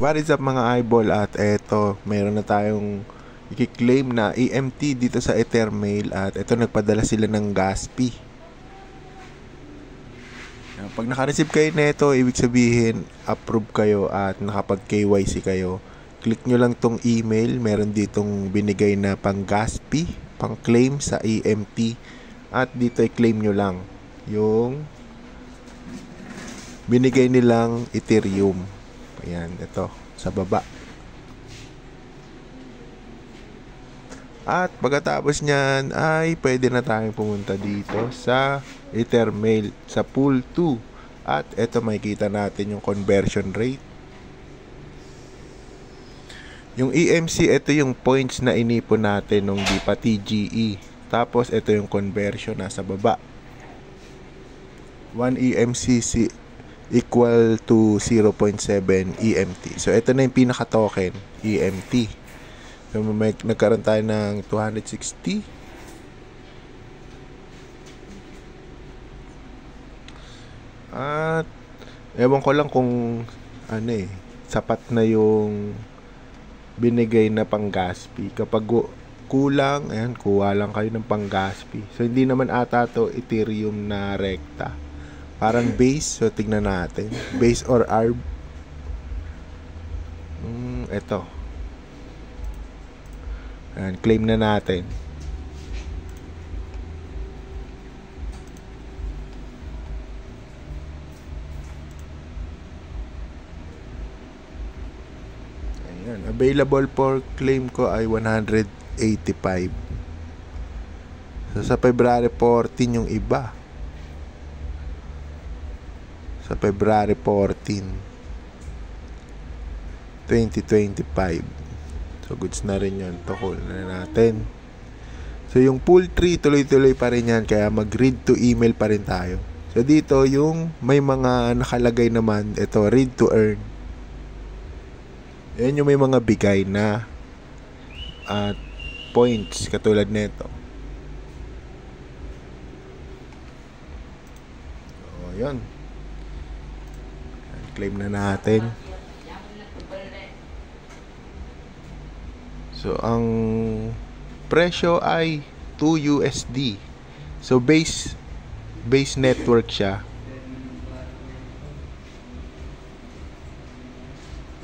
What is up mga eyeball, at eto, mayroon na tayong i-claim na EMT dito sa Ethermail, at eto nagpadala sila ng gas fee. Pag naka-receive kayo nito, ibig sabihin approve kayo at nakapag KYC kayo. Click nyo lang tong email, meron ditong binigay na pang gas fee, pang claim sa EMT, at dito i-claim nyo lang yung binigay nilang Ethereum. Ayan, ito, sa baba. At pagkatapos nyan ay pwede na tayong pumunta dito sa Ethermail, sa pool 2. At ito, makikita natin yung conversion rate. Yung EMC, ito yung points na inipon natin nung di pa TGE. Tapos ito yung conversion nasa baba. 1 EMC equal to 0.7 EMT. So, ito na yung pinaka-token, EMT. So, may nagkaroon tayo ng 260. At, ewan ko lang kung, sapat na yung binigay na pang gas fee. Kapag kulang, ayan, kuha lang kayo ng pang gas fee. So, hindi naman ata to Ethereum na rekta. Parang base, so tignan natin. Base or ARB. Ito. Ayan, claim na natin. Ayan, available for claim ko ay 185. So, sa February 14 yung iba. Sa February 14, 2025. So, goods na rin yun. Ito, call na natin. So, yung pool 3, tuloy-tuloy pa rin yan. Kaya mag-read to email pa rin tayo. So, dito, yung may mga nakalagay naman, ito, read to earn. Yan yung may mga bigay na at points, katulad nito. So, yun. Claim na natin. So, ang presyo ay 2 USD. So, base network siya.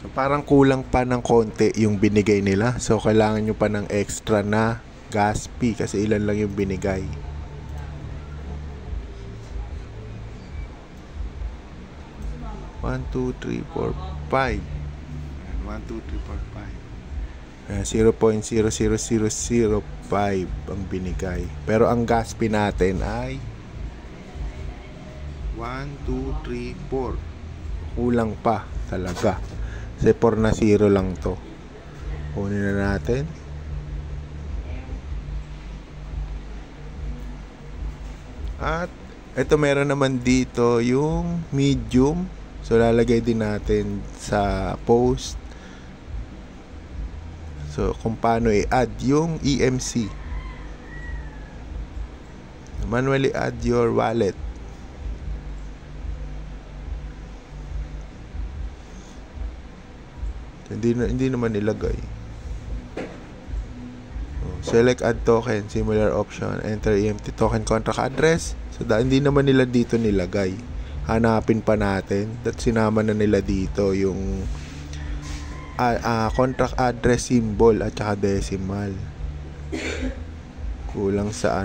So, parang kulang pa ng konti yung binigay nila. So, kailangan nyo pa ng extra na gas fee kasi ilan lang yung binigay. 1, 2, 3, 4, 5. 1, 2, 3, 4, 5. 0.00005 ang binigay. Pero ang gas fee natin ay 1, 2, 3, 4. Kulang pa talaga. Kasi 4 na 0 lang to. Kunin na natin. At ito, meron naman dito yung medium. So, lalagay din natin sa post. So, kung paano i-add yung EMC. Manually add your wallet. Hindi naman ilagay. Select add token, similar option, enter EMT token contract address. So, hindi naman nila dito nilagay. Hanapin pa natin. At sinama na nila dito yung contract address symbol at saka decimal. Kulang sa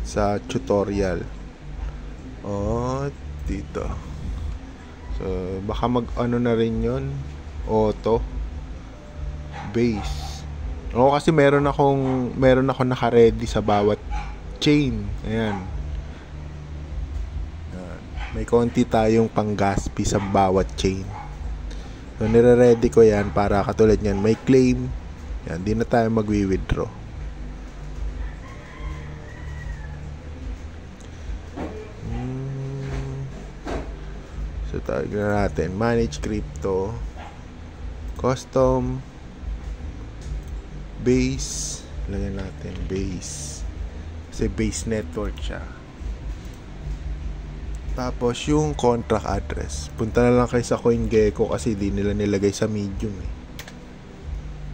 sa tutorial. Dito. So, baka na rin yun. Auto base. Kasi meron akong naka-ready sa bawat chain. Ayan. May konti tayong pang gas fee sa bawat chain. So, nire-ready ko yan para katulad yan, may claim. Yan, di na tayo magwi-withdraw. So, tawag na natin. Manage crypto. Custom. Base. Lagyan natin base. Kasi base network siya. Tapos yung contract address, punta na lang kayo sa CoinGecko kasi di nila nilagay sa Medium eh.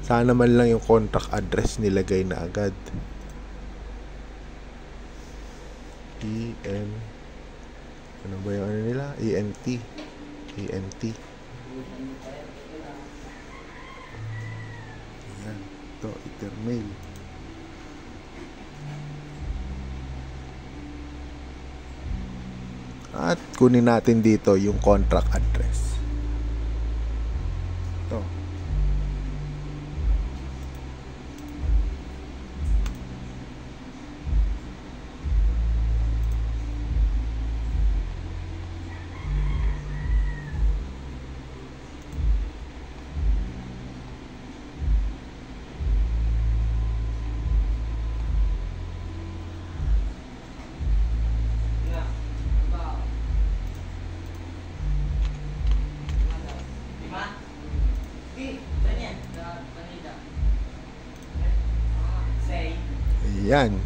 Sana man lang yung contract address nilagay na agad. Ano ba yung ano nila? EMT. Ayan. Ito, Ethermail. At kunin natin dito yung contract address. Ito. Ayan.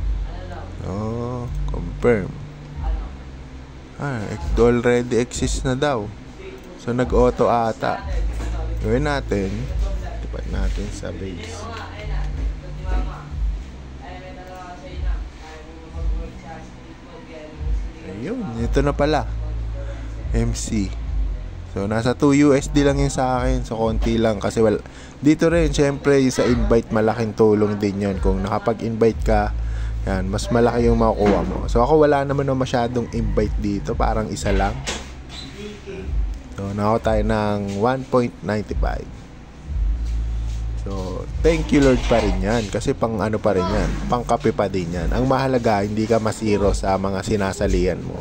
Oh, confirm. It already exists na daw. So, nag-auto ata. Gawin natin. Tipat natin sa base. Ayun, ito na pala. MC. So, nasa 2 USD lang yun sa akin. So, konti lang. Kasi dito rin, syempre, sa invite, malaking tulong din yun. Kung nakapag-invite ka, yan, mas malaki yung makukuha mo. So, ako wala naman na masyadong invite dito. Parang isa lang. So, nakakuha tayo ng 1.95. So, thank you Lord pa rin yan. Kasi pang ano pa rin yan. Pang kape pa din yan. Ang mahalaga, hindi ka masiro sa mga sinasalihan mo.